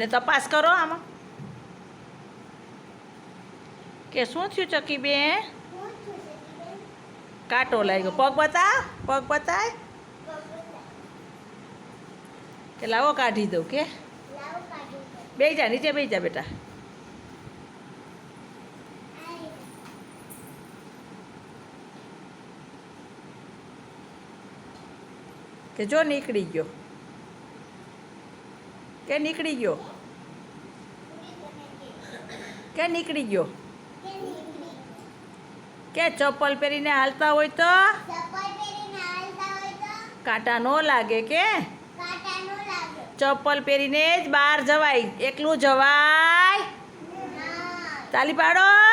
એટલે તપાસ કરો આમાં કે શું થયું ચકીબેન? કાંટો લાગ્યો. પગ બતાય કે લાવો કાઢી દઉં કે બેસી જા નીચે બેસી જા બેટા. કે જો નીકળી ગયો કે નીકળી ગયો કે નીકળી ગયો કે ચપ્પલ પહેરીને હાલતા હોય તો કાંટા ન લાગે કે ચપ્પલ પહેરીને જ બહાર જવાય, એકલું જવાય. તાલી પાડો.